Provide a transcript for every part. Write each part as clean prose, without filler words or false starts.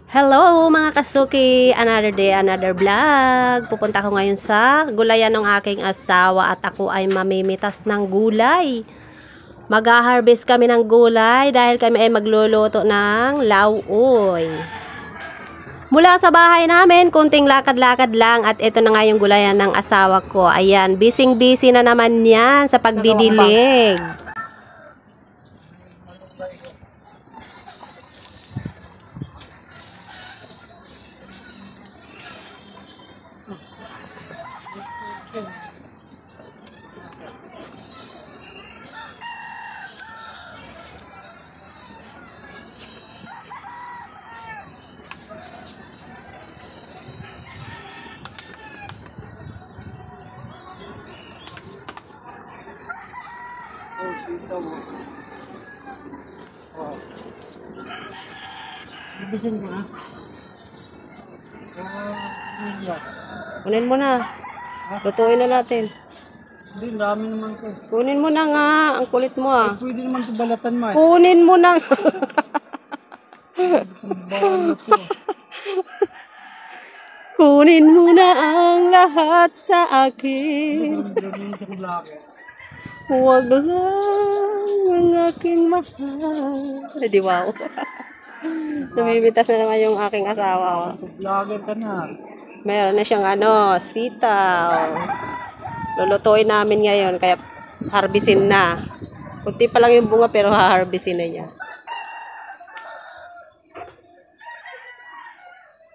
Hello mga kasuki! Another day, another vlog. Pupunta ko ngayon sa gulayan ng aking asawa at ako ay mamimitas ng gulay. Mag-harvest kami ng gulay dahil kami ay magluluto ng lauoy. Mula sa bahay namin, kunting lakad-lakad lang at ito na nga yung gulayan ng asawa ko. Ayan, busy-busy na naman yan sa pagdidilig. Ibisin ko na. Kunin mo na. Lutuin na natin. Hindi, dami naman ko. Kunin mo na nga. Ang kulit mo ah. Pwede naman ito balatan mo eh. Kunin mo na. Kunin mo na ang lahat sa akin. Huwag lang ang aking mahal. Di wow. Namimitas na naman yung aking asawa. Vlogger ka na. Meron na siyang sitaw. Lulutuin namin ngayon kaya harbisin na. Kunti pa lang yung bunga pero haharbisin na niya.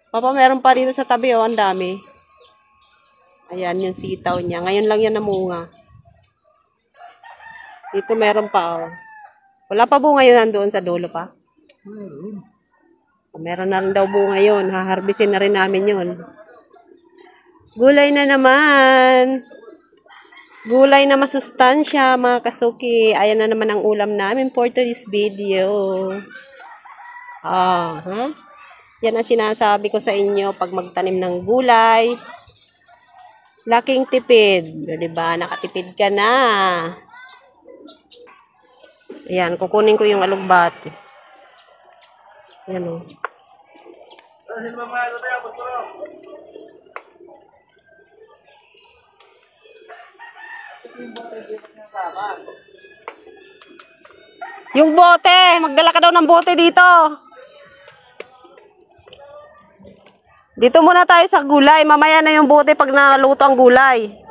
Papa, meron pa dito sa tabi ang dami. Ayan yung sitaw niya. Ngayon lang yan namunga. Dito meron pa Wala pa bunga yun nandoon sa dulo pa. Meron na rin daw bunga yun. Haharbisin na rin namin yun. Gulay na naman. Gulay na masustansya mga kasuki. Ayan na naman ang ulam namin for today's video. Yan ang sinasabi ko sa inyo pag magtanim ng gulay. Laking tipid. Diba? Nakatipid ka na. Ayan, kukunin ko yung alugbati. Ayan o. Yung bote! Magdala ka daw ng bote dito. Dito muna tayo sa gulay. Mamaya na yung bote pag naluto ang gulay.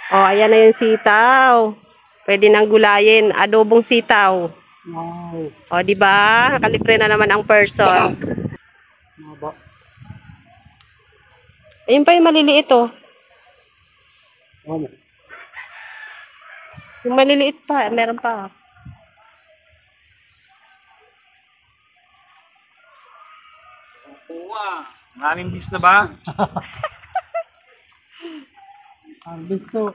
Ayan na yung sitaw. Pwede nang gulayin. Adobong sitaw. Wow. Di ba? Nakalibre na naman ang person. Maba. Ayun pa yung maliliit Yung maliliit pa. Meron pa. Maraming bis na ba? Gusto.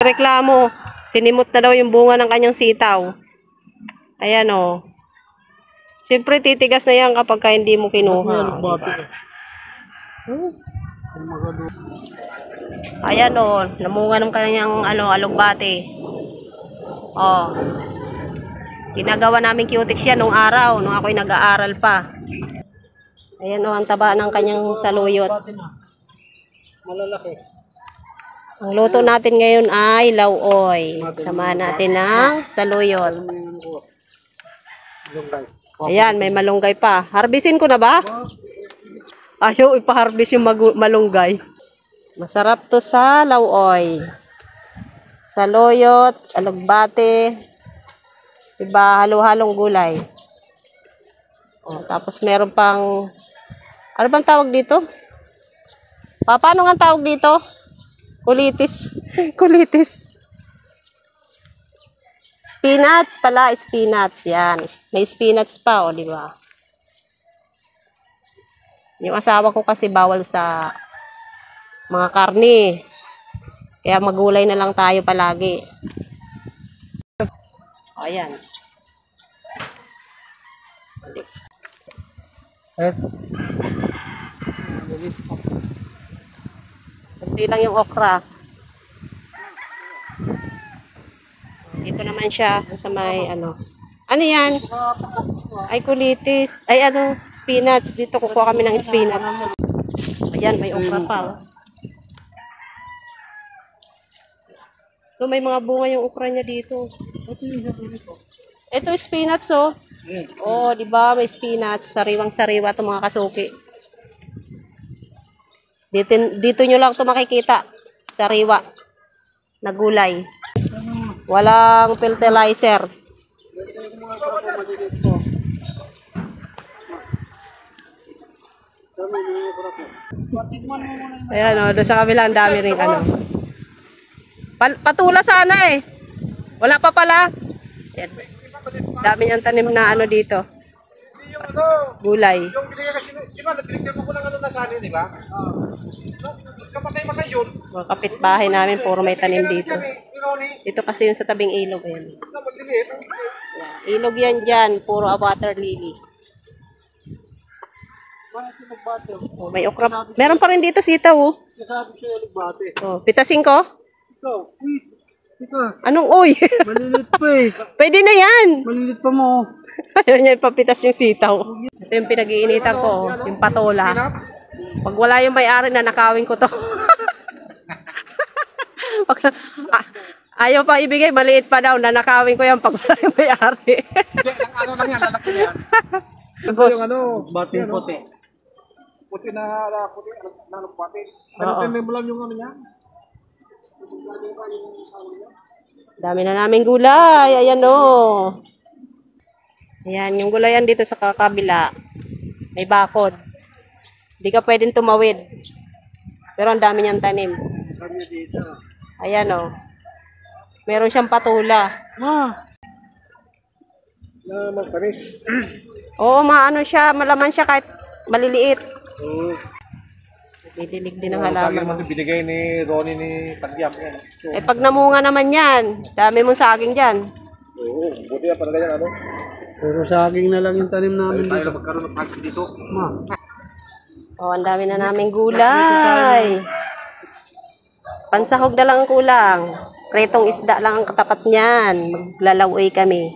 Reklamo. Sinimot na daw yung bunga ng kanyang sitaw. Ayan o. Siyempre titigas na yan kapag hindi mo kinuha. Ayan o. Namunga ng kanyang alugbati. Ginagawa namin cutex yan nung araw. Nung ako'y nag-aaral pa. Ayan o. Ang taba ng kanyang saluyot. Malalaki. Ang luto natin ngayon ay lauoy. Samahan natin ng saluyot. Ayan, may malunggay pa. Harbisin ko na ba? Ayaw ipaharbis yung malunggay. Masarap to sa lauoy. Saluyot, alugbate, diba, halo-halong gulay. Tapos meron pang, ano bang tawag dito? Paano nga tawag dito? Kulitis. Kulitis. Spinach pala, spinach. Yan. May spinach pa, di ba? Yung asawa ko kasi bawal sa mga karne. Kaya magulay na lang tayo palagi. Ayan. Eh, Kunti lang yung okra. Dito naman siya sa may ano. Ano yan? Ay, kulitis. Ay, ano, spinach. Dito kukuha kami ng spinach. Ayan, may okra pa. Oh. So, may mga bunga yung okra niya dito. Ito spinach, oh. Oh, di ba? May spinach. Sariwang-sariwa itong mga kasuki. Dito nyo lang ito makikita. Sariwa. Na gulay. Walang fertilizer. Ayan, oh. Doon sa kabila, ang dami rin ano. Patula sana eh. Wala pa pala. Ayan. Dami niyang tanim na ano dito. Yung ano, Gulay. yung binigay kasi, di ba, binigyan mo ko ng ano na sana, di ba? Kamatay-matay yun. Mga kapitbahay namin, puro may tanim dito. Ni Ronnie, Dito kasi yung sa tabing ilog. Ayan. na maglilit. Ayan. Ilog yan dyan. Puro water lily. bakit yung nagbate? Oh, may okra. Meron pa rin dito sitaw. Oh. Nasabi siya yung nagbate. Oh, pitasin ko? Ikaw, wait. Ika, Anong oy? malilit pa eh. Pwede na yan. Malilit pa mo. Ayaw niya ipapitas yung sitaw. Ito yung pinag-iinitan ko. Yung patola. Pag wala yung may-ari na nakawin ko to. Ayaw pa ibigay, maliit pa daw. Nanakawin ko yan pag wala yung may-ari. Hindi, ang ano lang yan, lalaki na yan. Ito Boss. yung ano, Bating puti. puti na puti, na puti. Oo. Tanong mo lang yung ano niya. Dami na namin gulay. Ayan o. Ayan, yung gulayan dito sa kakabila. May bakod. Hindi ka pwedeng tumawid. Pero ang dami niyang tanim. Kanya dito. Ayan o. Meron siyang patula. Na magpanis. Oo, maano siya. Malaman siya kahit maliliit. Oo. Didilig din ang Saging halaman. naman binigay ni Ronnie ni Tagyam yan. So, Eh pag namunga naman yan, dami mong saging dyan. oo, buti na pala ganyan ano. Puro saging na lang yung tanim namin Tayo dito. na magkaroon ng saging dito. Ma, Oh, ang dami na naming gulay. Pansahog na lang ang kulang. Pretong isda lang ang katapat niyan. Maglalawoy kami.